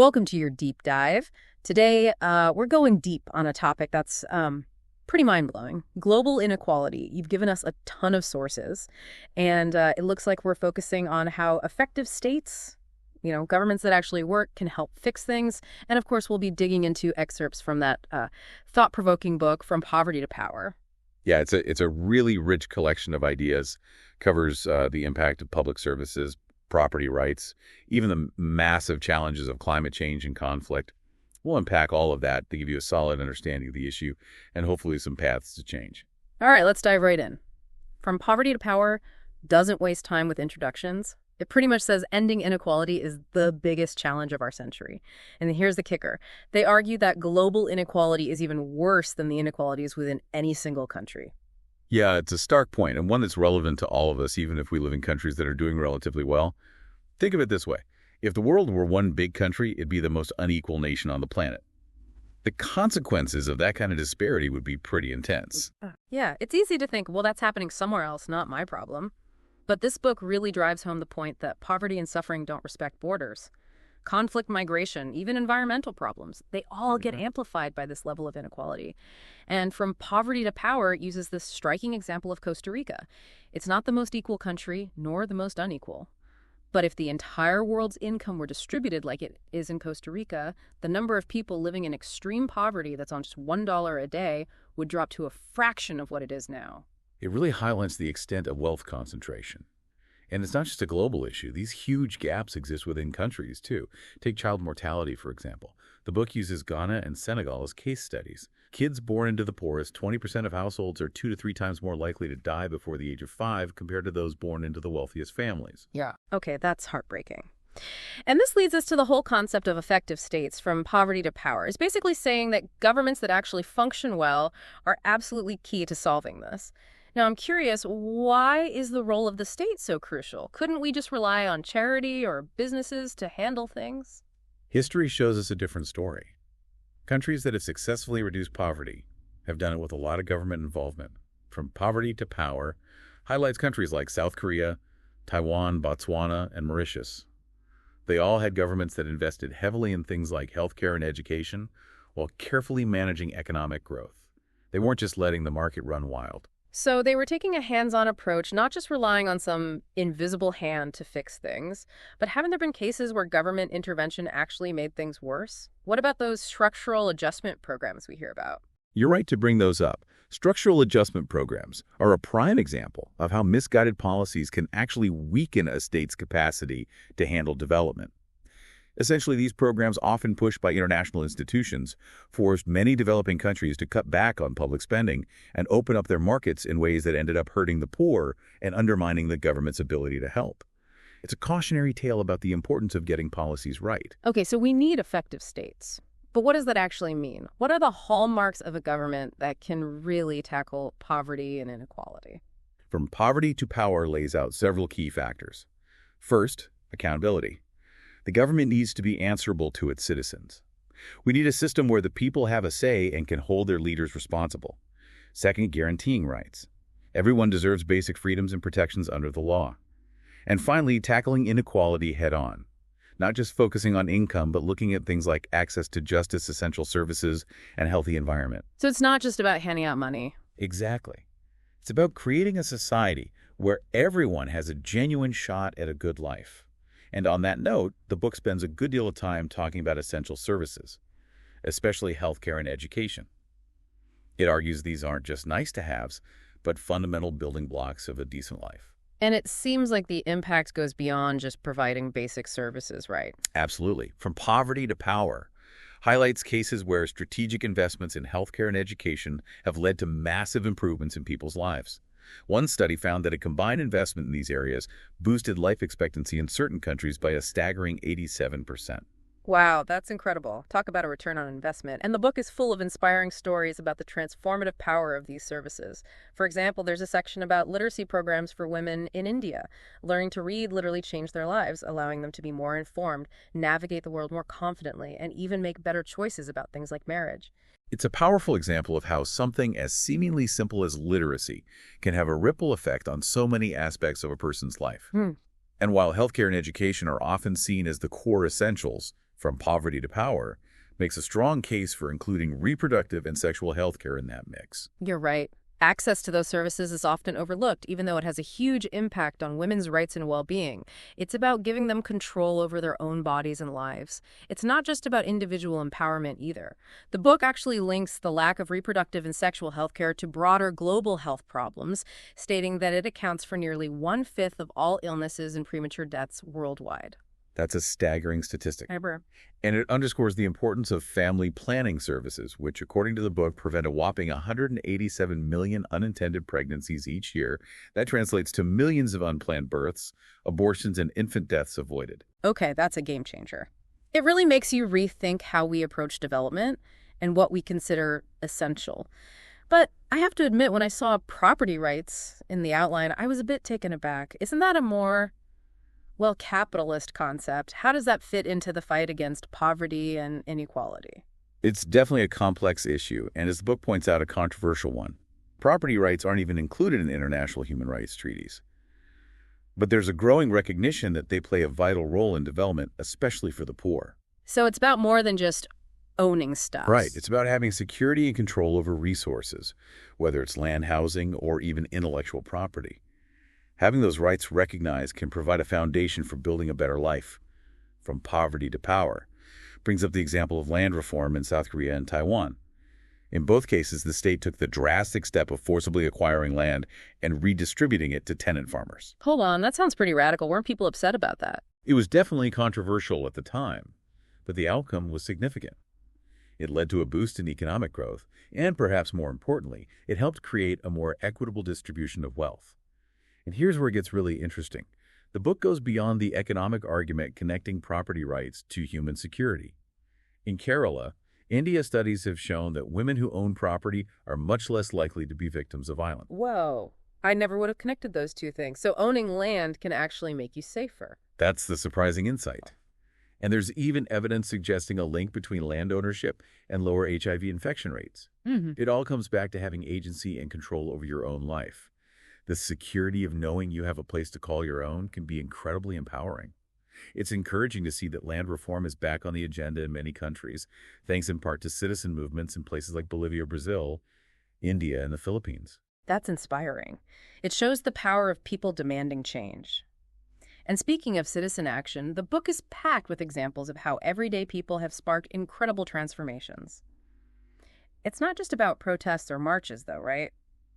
Welcome to your deep dive. Today, we're going deep on a topic that's pretty mind-blowing. Global inequality. You've given us a ton of sources, and it looks like we're focusing on how effective states, governments that actually work, can help fix things. And of course, we'll be digging into excerpts from that thought-provoking book, From Poverty to Power. Yeah, it's a really rich collection of ideas, covers the impact of public services, property rights, even the massive challenges of climate change and conflict. We'll unpack all of that to give you a solid understanding of the issue and hopefully some paths to change. All right, let's dive right in. From Poverty to Power doesn't waste time with introductions. It pretty much says ending inequality is the biggest challenge of our century. And here's the kicker. They argue that global inequality is even worse than the inequalities within any single country. Yeah, it's a stark point and one that's relevant to all of us, even if we live in countries that are doing relatively well. Think of it this way. If the world were one big country, it'd be the most unequal nation on the planet. The consequences of that kind of disparity would be pretty intense. Yeah, it's easy to think, well, that's happening somewhere else, not my problem. But this book really drives home the point that poverty and suffering don't respect borders. Conflict, migration, even environmental problems, they all get amplified by this level of inequality. And From Poverty to Power uses this striking example of Costa Rica. It's not the most equal country, nor the most unequal. But if the entire world's income were distributed like it is in Costa Rica, the number of people living in extreme poverty that's on just $1 a day would drop to a fraction of what it is now. It really highlights the extent of wealth concentration. And it's not just a global issue. These huge gaps exist within countries, too. Take child mortality, for example. The book uses Ghana and Senegal as case studies. Kids born into the poorest, 20% of households are 2 to 3 times more likely to die before the age of 5 compared to those born into the wealthiest families. Yeah. Okay, that's heartbreaking. And this leads us to the whole concept of effective states, from poverty to power. It's basically saying that governments that actually function well are absolutely key to solving this. Now, I'm curious, why is the role of the state so crucial? Couldn't we just rely on charity or businesses to handle things? History shows us a different story. Countries that have successfully reduced poverty have done it with a lot of government involvement. From Poverty to Power highlights countries like South Korea, Taiwan, Botswana, and Mauritius. They all had governments that invested heavily in things like healthcare and education while carefully managing economic growth. They weren't just letting the market run wild. So they were taking a hands-on approach, not just relying on some invisible hand to fix things. But haven't there been cases where government intervention actually made things worse? What about those structural adjustment programs we hear about? You're right to bring those up. Structural adjustment programs are a prime example of how misguided policies can actually weaken a state's capacity to handle development. Essentially, these programs, often pushed by international institutions, forced many developing countries to cut back on public spending and open up their markets in ways that ended up hurting the poor and undermining the government's ability to help. It's a cautionary tale about the importance of getting policies right. Okay, so we need effective states. But what does that actually mean? What are the hallmarks of a government that can really tackle poverty and inequality? From Poverty to Power lays out several key factors. First, accountability. The government needs to be answerable to its citizens. We need a system where the people have a say and can hold their leaders responsible. Second, guaranteeing rights. Everyone deserves basic freedoms and protections under the law. And finally, tackling inequality head-on. Not just focusing on income, but looking at things like access to justice, essential services, and a healthy environment. So it's not just about handing out money. Exactly. It's about creating a society where everyone has a genuine shot at a good life. And on that note, the book spends a good deal of time talking about essential services, especially healthcare and education. It argues these aren't just nice-to-haves, but fundamental building blocks of a decent life. And it seems like the impact goes beyond just providing basic services, right? Absolutely. From Poverty to Power highlights cases where strategic investments in healthcare and education have led to massive improvements in people's lives. One study found that a combined investment in these areas boosted life expectancy in certain countries by a staggering 87%. Wow, that's incredible. Talk about a return on investment. And the book is full of inspiring stories about the transformative power of these services. For example, there's a section about literacy programs for women in India. Learning to read literally changed their lives, allowing them to be more informed, navigate the world more confidently, and even make better choices about things like marriage. It's a powerful example of how something as seemingly simple as literacy can have a ripple effect on so many aspects of a person's life. And while healthcare and education are often seen as the core essentials, From Poverty to Power makes a strong case for including reproductive and sexual health care in that mix. You're right. Access to those services is often overlooked, even though it has a huge impact on women's rights and well-being. It's about giving them control over their own bodies and lives. It's not just about individual empowerment either. The book actually links the lack of reproductive and sexual health care to broader global health problems, stating that it accounts for nearly 1/5 of all illnesses and premature deaths worldwide. That's a staggering statistic. Ever. And it underscores the importance of family planning services, which, according to the book, prevent a whopping 187 million unintended pregnancies each year. That translates to millions of unplanned births, abortions, and infant deaths avoided. Okay, that's a game changer. It really makes you rethink how we approach development and what we consider essential. But I have to admit, when I saw property rights in the outline, I was a bit taken aback. Isn't that a more capitalist concept? How does that fit into the fight against poverty and inequality? It's definitely a complex issue, and as the book points out, a controversial one. Property rights aren't even included in international human rights treaties. But there's a growing recognition that they play a vital role in development, especially for the poor. So it's about more than just owning stuff. Right. It's about having security and control over resources, whether it's land, housing, or even intellectual property. Having those rights recognized can provide a foundation for building a better life. From Poverty to Power brings up the example of land reform in South Korea and Taiwan. In both cases, the state took the drastic step of forcibly acquiring land and redistributing it to tenant farmers. Hold on, that sounds pretty radical. Weren't people upset about that? It was definitely controversial at the time, but the outcome was significant. It led to a boost in economic growth, and perhaps more importantly, it helped create a more equitable distribution of wealth. And here's where it gets really interesting. The book goes beyond the economic argument connecting property rights to human security. In Kerala, India, studies have shown that women who own property are much less likely to be victims of violence. Whoa. I never would have connected those two things. So owning land can actually make you safer. That's the surprising insight. And there's even evidence suggesting a link between land ownership and lower HIV infection rates. It all comes back to having agency and control over your own life. The security of knowing you have a place to call your own can be incredibly empowering. It's encouraging to see that land reform is back on the agenda in many countries, thanks in part to citizen movements in places like Bolivia, Brazil, India, and the Philippines. That's inspiring. It shows the power of people demanding change. And speaking of citizen action, the book is packed with examples of how everyday people have sparked incredible transformations. It's not just about protests or marches, though, right?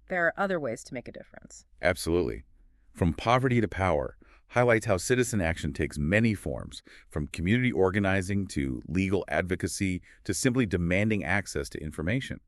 There are other ways to make a difference. Absolutely. From Poverty to Power highlights how citizen action takes many forms, from community organizing to legal advocacy to simply demanding access to information.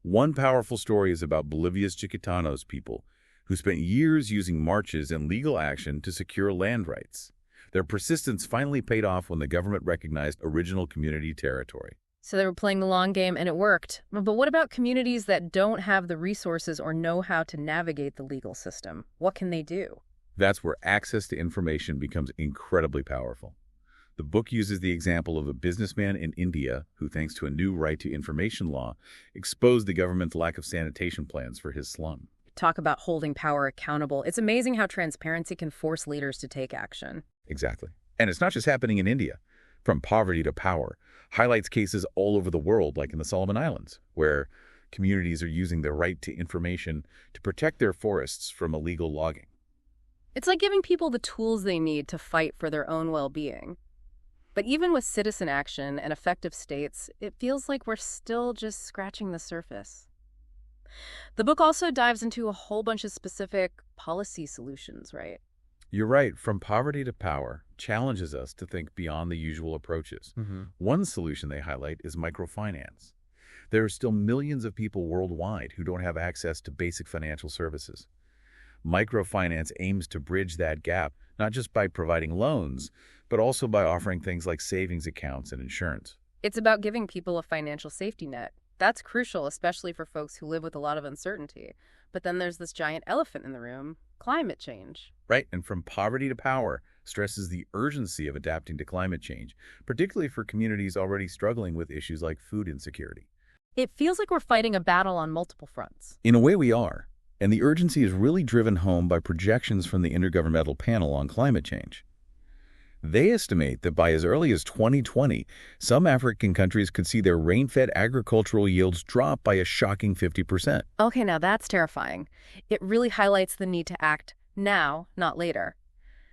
One powerful story is about Bolivia's Chiquitanos people, who spent years using marches and legal action to secure land rights. Their persistence finally paid off when the government recognized original community territory. So they were playing the long game, and it worked. But what about communities that don't have the resources or know how to navigate the legal system? What can they do? That's where access to information becomes incredibly powerful. The book uses the example of a businessman in India who, thanks to a new right to information law, exposed the government's lack of sanitation plans for his slum. Talk about holding power accountable. It's amazing how transparency can force leaders to take action. Exactly. And it's not just happening in India. From Poverty to Power highlights cases all over the world, like in the Solomon Islands, where communities are using their right to information to protect their forests from illegal logging. It's like giving people the tools they need to fight for their own well-being. But even with citizen action and effective states, it feels like we're still just scratching the surface. The book also dives into a whole bunch of specific policy solutions, right? You're right. From Poverty to Power challenges us to think beyond the usual approaches. One solution they highlight is microfinance. There are still millions of people worldwide who don't have access to basic financial services. Microfinance aims to bridge that gap, not just by providing loans, but also by offering things like savings accounts and insurance. It's about giving people a financial safety net. That's crucial, especially for folks who live with a lot of uncertainty. But then there's this giant elephant in the room, climate change. Right, and From Poverty to Power stresses the urgency of adapting to climate change, particularly for communities already struggling with issues like food insecurity. It feels like we're fighting a battle on multiple fronts. In a way, we are. And the urgency is really driven home by projections from the Intergovernmental Panel on Climate Change. They estimate that by as early as 2020, some African countries could see their rain-fed agricultural yields drop by a shocking 50%. Okay, now that's terrifying. It really highlights the need to act now, not later.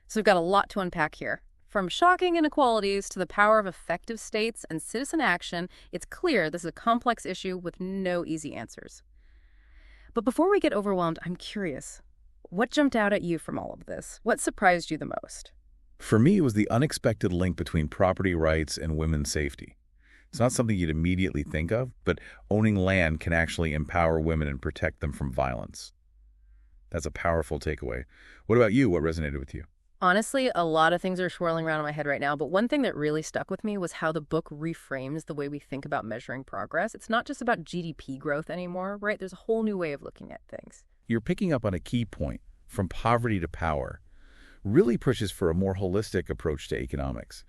So we've got a lot to unpack here. From shocking inequalities to the power of effective states and citizen action, it's clear this is a complex issue with no easy answers. But before we get overwhelmed, I'm curious. What jumped out at you from all of this? What surprised you the most? For me, it was the unexpected link between property rights and women's safety. It's not something you'd immediately think of, but owning land can actually empower women and protect them from violence. That's a powerful takeaway. What about you? What resonated with you? Honestly, a lot of things are swirling around in my head right now, but one thing that really stuck with me was how the book reframes the way we think about measuring progress. It's not just about GDP growth anymore, right? There's a whole new way of looking at things. You're picking up on a key point, from poverty to power. Really pushes for a more holistic approach to economics,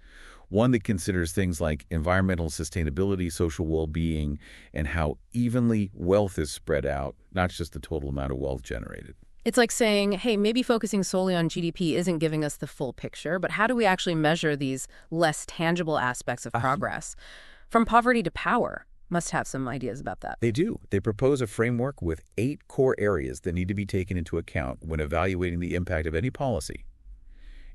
one that considers things like environmental sustainability, social well-being, and how evenly wealth is spread out, not just the total amount of wealth generated. It's like saying, hey, maybe focusing solely on GDP isn't giving us the full picture, but how do we actually measure these less tangible aspects of progress? From poverty to power, must have some ideas about that. They do. They propose a framework with 8 core areas that need to be taken into account when evaluating the impact of any policy.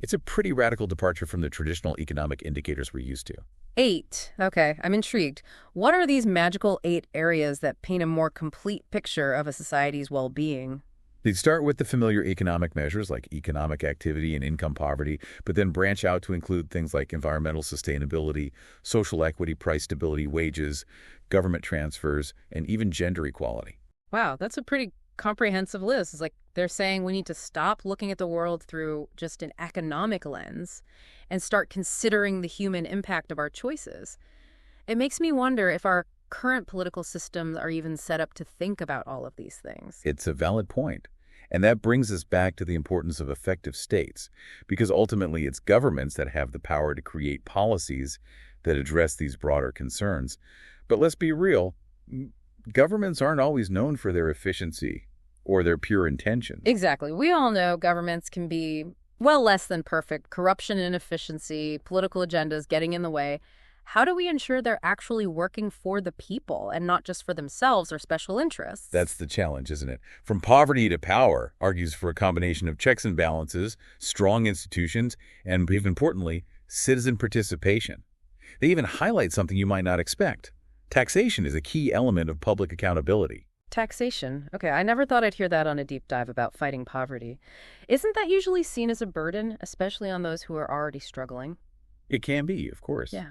It's a pretty radical departure from the traditional economic indicators we're used to. 8. Okay, I'm intrigued. What are these magical 8 areas that paint a more complete picture of a society's well-being? They start with the familiar economic measures like economic activity and income poverty, but then branch out to include things like environmental sustainability, social equity, price stability, wages, government transfers, and even gender equality. Wow, that's a pretty comprehensive list. It's like they're saying we need to stop looking at the world through just an economic lens and start considering the human impact of our choices. It makes me wonder if our current political systems are even set up to think about all of these things. It's a valid point. And that brings us back to the importance of effective states, because ultimately it's governments that have the power to create policies that address these broader concerns. But let's be real, governments aren't always known for their efficiency or their pure intentions. Exactly. We all know governments can be, well, less than perfect. Corruption, inefficiency, political agendas getting in the way. How do we ensure they're actually working for the people and not just for themselves or special interests? That's the challenge, isn't it? From poverty to power argues for a combination of checks and balances, strong institutions, and, even importantly, citizen participation. They even highlight something you might not expect. Taxation is a key element of public accountability. Taxation. Okay, I never thought I'd hear that on a deep dive about fighting poverty. Isn't that usually seen as a burden, especially on those who are already struggling? It can be, of course. Yeah.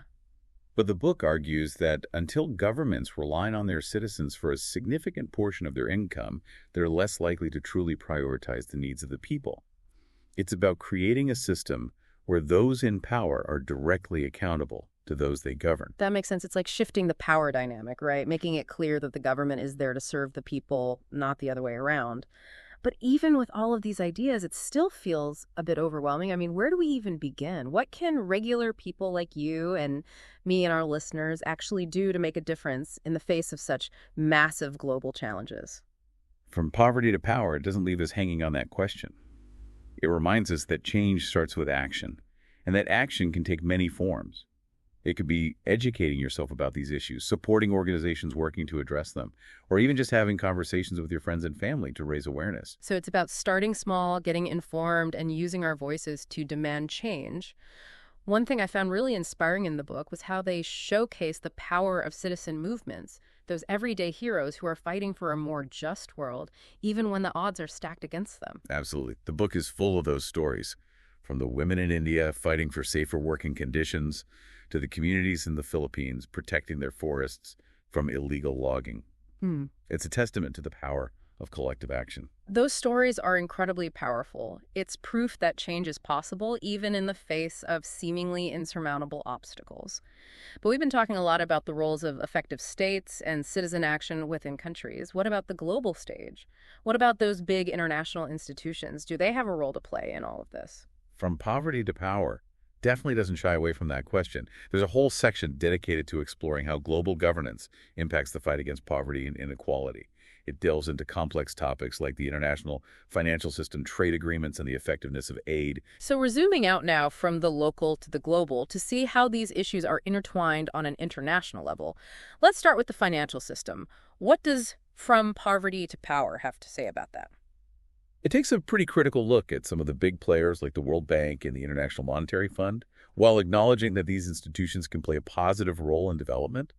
But the book argues that until governments rely on their citizens for a significant portion of their income, they're less likely to truly prioritize the needs of the people. It's about creating a system where those in power are directly accountable to those they govern. That makes sense. It's like shifting the power dynamic, right? Making it clear that the government is there to serve the people, not the other way around. But even with all of these ideas, it still feels a bit overwhelming. I mean, where do we even begin? What can regular people like you and me and our listeners actually do to make a difference in the face of such massive global challenges? From poverty to power, it doesn't leave us hanging on that question. It reminds us that change starts with action, and that action can take many forms. It could be educating yourself about these issues, supporting organizations working to address them, or even just having conversations with your friends and family to raise awareness. So it's about starting small, getting informed, and using our voices to demand change. One thing I found really inspiring in the book was how they showcase the power of citizen movements, those everyday heroes who are fighting for a more just world, even when the odds are stacked against them. Absolutely. The book is full of those stories, from the women in India fighting for safer working conditions to the communities in the Philippines protecting their forests from illegal logging. It's a testament to the power of collective action. Those stories are incredibly powerful. It's proof that change is possible, even in the face of seemingly insurmountable obstacles. But we've been talking a lot about the roles of effective states and citizen action within countries. What about the global stage? What about those big international institutions? Do they have a role to play in all of this? From poverty to power definitely doesn't shy away from that question. There's a whole section dedicated to exploring how global governance impacts the fight against poverty and inequality. It delves into complex topics like the international financial system, trade agreements, and the effectiveness of aid. So we're zooming out now from the local to the global to see how these issues are intertwined on an international level. Let's start with the financial system. What does From Poverty to Power have to say about that? It takes a pretty critical look at some of the big players like the World Bank and the International Monetary Fund, while acknowledging that these institutions can play a positive role in development.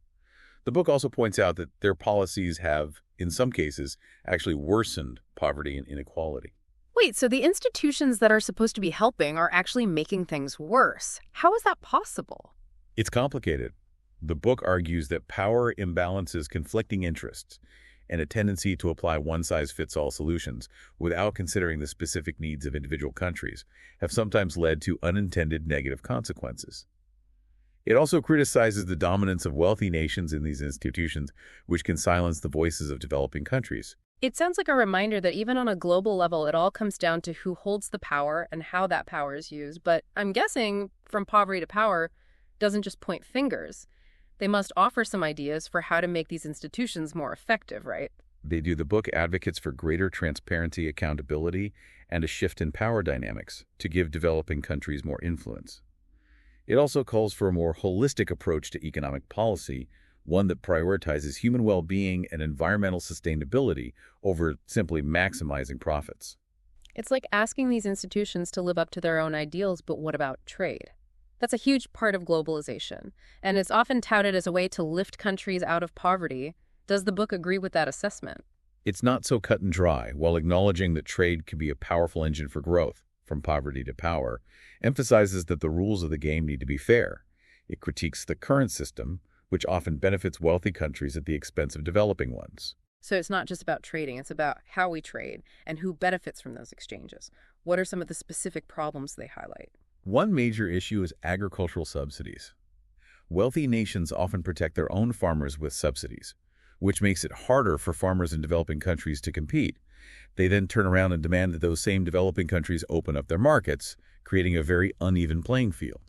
The book also points out that their policies have, in some cases, actually worsened poverty and inequality. Wait, so the institutions that are supposed to be helping are actually making things worse. How is that possible? It's complicated. The book argues that power imbalances, conflicting interests, and a tendency to apply one-size-fits-all solutions without considering the specific needs of individual countries have sometimes led to unintended negative consequences. It also criticizes the dominance of wealthy nations in these institutions, which can silence the voices of developing countries. It sounds like a reminder that even on a global level, it all comes down to who holds the power and how that power is used. But I'm guessing From Poverty to Power doesn't just point fingers. They must offer some ideas for how to make these institutions more effective, right? They do. The book advocates for greater transparency, accountability, and a shift in power dynamics to give developing countries more influence. It also calls for a more holistic approach to economic policy, one that prioritizes human well-being and environmental sustainability over simply maximizing profits. It's like asking these institutions to live up to their own ideals, but what about trade? That's a huge part of globalization, and it's often touted as a way to lift countries out of poverty. Does the book agree with that assessment? It's not so cut and dry, while acknowledging that trade can be a powerful engine for growth. From Poverty to Power emphasizes that the rules of the game need to be fair. It critiques the current system, which often benefits wealthy countries at the expense of developing ones. So it's not just about trading, it's about how we trade and who benefits from those exchanges. What are some of the specific problems they highlight? One major issue is agricultural subsidies. Wealthy nations often protect their own farmers with subsidies, which makes it harder for farmers in developing countries to compete. They then turn around and demand that those same developing countries open up their markets, creating a very uneven playing field.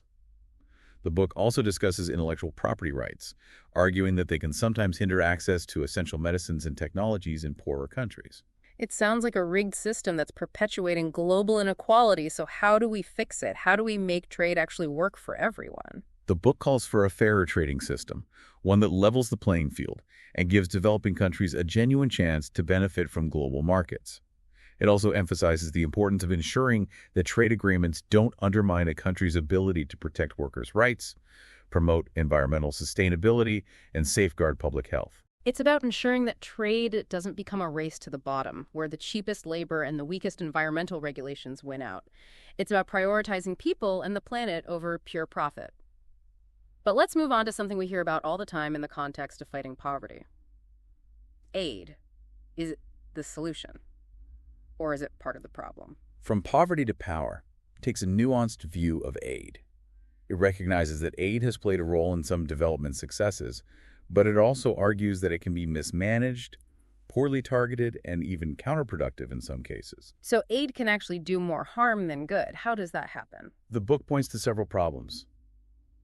The book also discusses intellectual property rights, arguing that they can sometimes hinder access to essential medicines and technologies in poorer countries. It sounds like a rigged system that's perpetuating global inequality, so how do we fix it? How do we make trade actually work for everyone? The book calls for a fairer trading system, one that levels the playing field and gives developing countries a genuine chance to benefit from global markets. It also emphasizes the importance of ensuring that trade agreements don't undermine a country's ability to protect workers' rights, promote environmental sustainability, and safeguard public health. It's about ensuring that trade doesn't become a race to the bottom, where the cheapest labor and the weakest environmental regulations win out. It's about prioritizing people and the planet over pure profit. But let's move on to something we hear about all the time in the context of fighting poverty. Aid. Is it the solution? Or is it part of the problem? From Poverty to Power takes a nuanced view of aid. It recognizes that aid has played a role in some development successes, but it also argues that it can be mismanaged, poorly targeted, and even counterproductive in some cases. So aid can actually do more harm than good. How does that happen? The book points to several problems.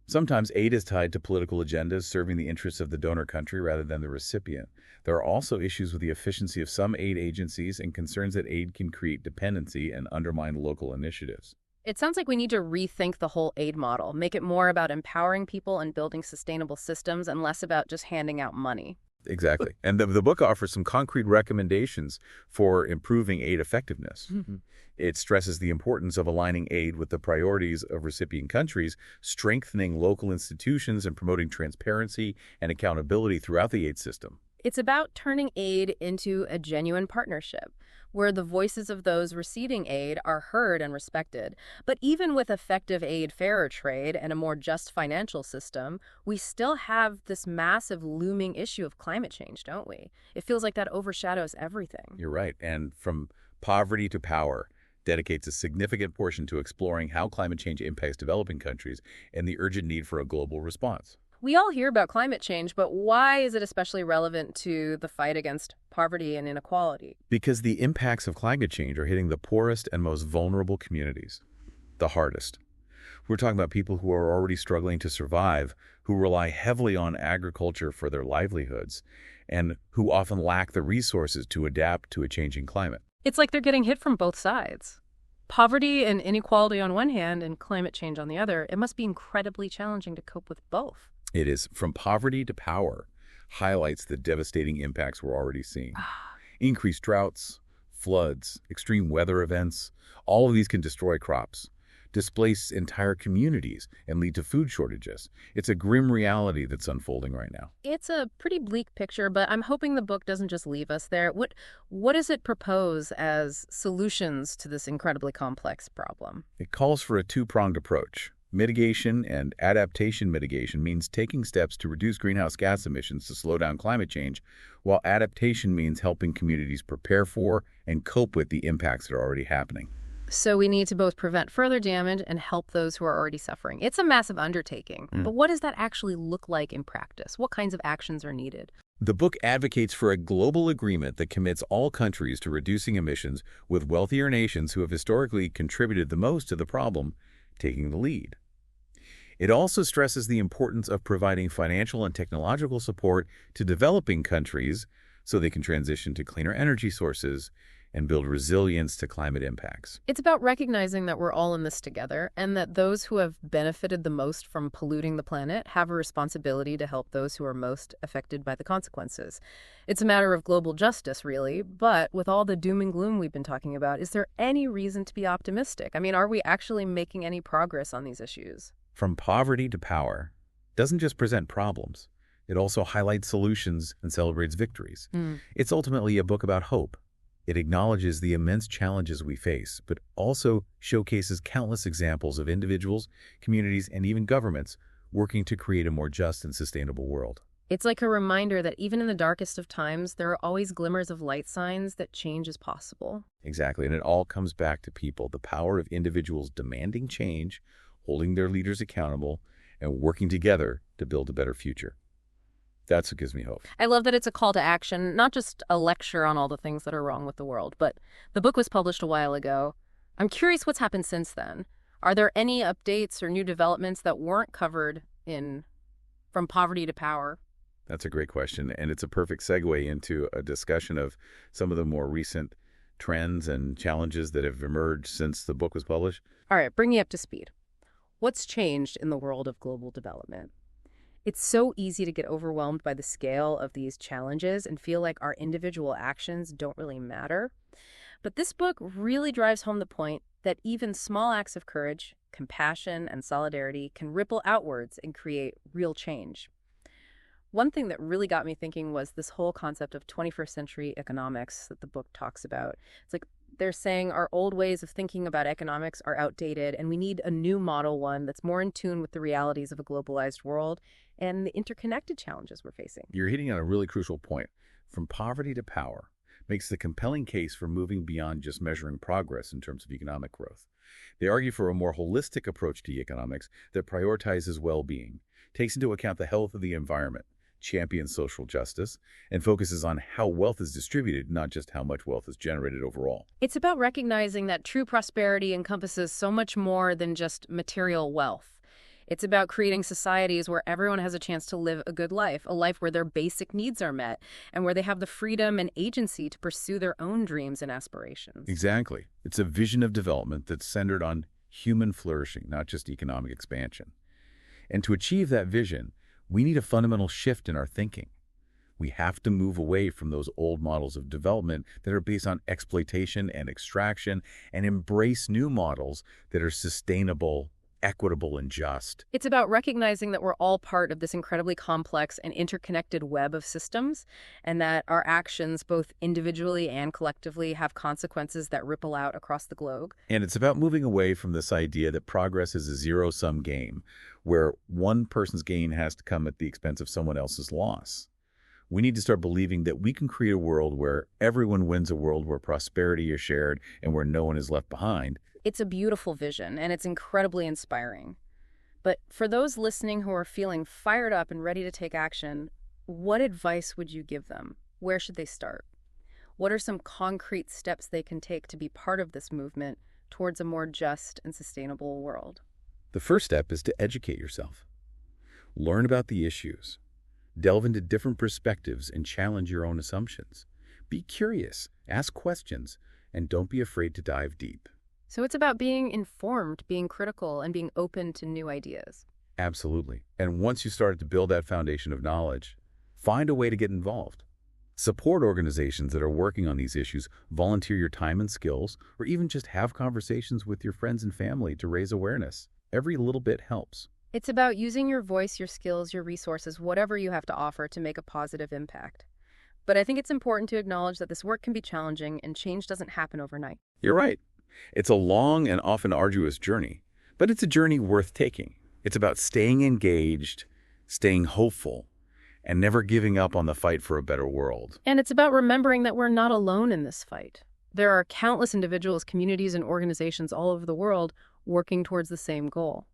Sometimes aid is tied to political agendas serving the interests of the donor country rather than the recipient. There are also issues with the efficiency of some aid agencies and concerns that aid can create dependency and undermine local initiatives. It sounds like we need to rethink the whole aid model, make it more about empowering people and building sustainable systems and less about just handing out money. Exactly. And the book offers some concrete recommendations for improving aid effectiveness. Mm-hmm. It stresses the importance of aligning aid with the priorities of recipient countries, strengthening local institutions, and promoting transparency and accountability throughout the aid system. It's about turning aid into a genuine partnership, where the voices of those receiving aid are heard and respected. But even with effective aid, fairer trade, and a more just financial system, we still have this massive looming issue of climate change, don't we? It feels like that overshadows everything. You're right. And From Poverty to Power dedicates a significant portion to exploring how climate change impacts developing countries and the urgent need for a global response. We all hear about climate change, but why is it especially relevant to the fight against poverty and inequality? Because the impacts of climate change are hitting the poorest and most vulnerable communities the hardest. We're talking about people who are already struggling to survive who rely heavily on agriculture for their livelihoods and who often lack the resources to adapt to a changing climate. It's like they're getting hit from both sides. Poverty and inequality on one hand and climate change on the other, it must be incredibly challenging to cope with both. It is From Poverty to Power highlights the devastating impacts we're already seeing. Increased droughts, floods, extreme weather events, all of these can destroy crops, displace entire communities, and lead to food shortages. It's a grim reality that's unfolding right now. It's a pretty bleak picture, but I'm hoping the book doesn't just leave us there. What does it propose as solutions to this incredibly complex problem? It calls for a two-pronged approach. Mitigation and adaptation. Mitigation means taking steps to reduce greenhouse gas emissions to slow down climate change, while adaptation means helping communities prepare for and cope with the impacts that are already happening. So we need to both prevent further damage and help those who are already suffering. It's a massive undertaking. But what does that actually look like in practice? What kinds of actions are needed? The book advocates for a global agreement that commits all countries to reducing emissions, with wealthier nations who have historically contributed the most to the problem taking the lead. It also stresses the importance of providing financial and technological support to developing countries so they can transition to cleaner energy sources and build resilience to climate impacts. It's about recognizing that we're all in this together and that those who have benefited the most from polluting the planet have a responsibility to help those who are most affected by the consequences. It's a matter of global justice, really, but with all the doom and gloom we've been talking about, is there any reason to be optimistic? I mean, are we actually making any progress on these issues? From Poverty to Power doesn't just present problems. It also highlights solutions and celebrates victories. It's ultimately a book about hope. It acknowledges the immense challenges we face, but also showcases countless examples of individuals, communities, and even governments working to create a more just and sustainable world. It's like a reminder that even in the darkest of times, there are always glimmers of light signs that change is possible. Exactly, and it all comes back to people, the power of individuals demanding change, holding their leaders accountable, and working together to build a better future. That's what gives me hope. I love that it's a call to action, not just a lecture on all the things that are wrong with the world, but the book was published a while ago. I'm curious what's happened since then. Are there any updates or new developments that weren't covered in From Poverty to Power? That's a great question, and it's a perfect segue into a discussion of some of the more recent trends and challenges that have emerged since the book was published. All right, bring me up to speed. What's changed in the world of global development? It's so easy to get overwhelmed by the scale of these challenges and feel like our individual actions don't really matter. But this book really drives home the point that even small acts of courage, compassion, and solidarity can ripple outwards and create real change. One thing that really got me thinking was this whole concept of 21st century economics that the book talks about. It's like they're saying our old ways of thinking about economics are outdated, and we need a new model, one that's more in tune with the realities of a globalized world and the interconnected challenges we're facing. You're hitting on a really crucial point. From Poverty to Power makes the compelling case for moving beyond just measuring progress in terms of economic growth. They argue for a more holistic approach to economics that prioritizes well-being, takes into account the health of the environment, champions social justice, and focuses on how wealth is distributed, not just how much wealth is generated overall. It's about recognizing that true prosperity encompasses so much more than just material wealth. It's about creating societies where everyone has a chance to live a good life, a life where their basic needs are met, and where they have the freedom and agency to pursue their own dreams and aspirations. Exactly. It's a vision of development that's centered on human flourishing, not just economic expansion. And to achieve that vision, we need a fundamental shift in our thinking. We have to move away from those old models of development that are based on exploitation and extraction and embrace new models that are sustainable, equitable, and just. It's about recognizing that we're all part of this incredibly complex and interconnected web of systems, and that our actions, both individually and collectively, have consequences that ripple out across the globe. And it's about moving away from this idea that progress is a zero-sum game, where one person's gain has to come at the expense of someone else's loss. We need to start believing that we can create a world where everyone wins, a world where prosperity is shared and where no one is left behind. It's a beautiful vision, and it's incredibly inspiring. But for those listening who are feeling fired up and ready to take action, what advice would you give them? Where should they start? What are some concrete steps they can take to be part of this movement towards a more just and sustainable world? The first step is to educate yourself. Learn about the issues. Delve into different perspectives and challenge your own assumptions. Be curious, ask questions, and don't be afraid to dive deep. So it's about being informed, being critical, and being open to new ideas. Absolutely. And once you start to build that foundation of knowledge, find a way to get involved. Support organizations that are working on these issues, volunteer your time and skills, or even just have conversations with your friends and family to raise awareness. Every little bit helps. It's about using your voice, your skills, your resources, whatever you have to offer to make a positive impact. But I think it's important to acknowledge that this work can be challenging and change doesn't happen overnight. You're right. It's a long and often arduous journey, but it's a journey worth taking. It's about staying engaged, staying hopeful, and never giving up on the fight for a better world. And it's about remembering that we're not alone in this fight. There are countless individuals, communities, and organizations all over the world working towards the same goal.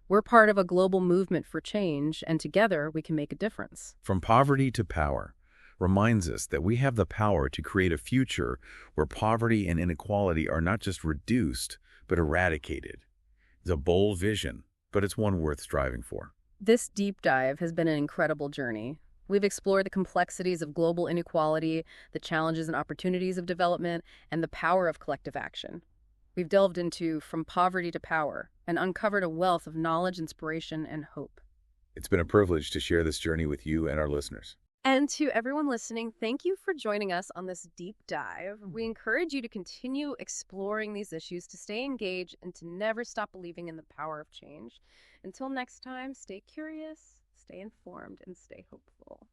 We're part of a global movement for change, and together we can make a difference. From poverty to power reminds us that we have the power to create a future where poverty and inequality are not just reduced, but eradicated. It's a bold vision, but it's one worth striving for. This deep dive has been an incredible journey. We've explored the complexities of global inequality, the challenges and opportunities of development, and the power of collective action. We've delved into From Poverty to Power and uncovered a wealth of knowledge, inspiration, and hope. It's been a privilege to share this journey with you and our listeners. And to everyone listening, thank you for joining us on this deep dive. We encourage you to continue exploring these issues, to stay engaged, and to never stop believing in the power of change. Until next time, stay curious, stay informed, and stay hopeful.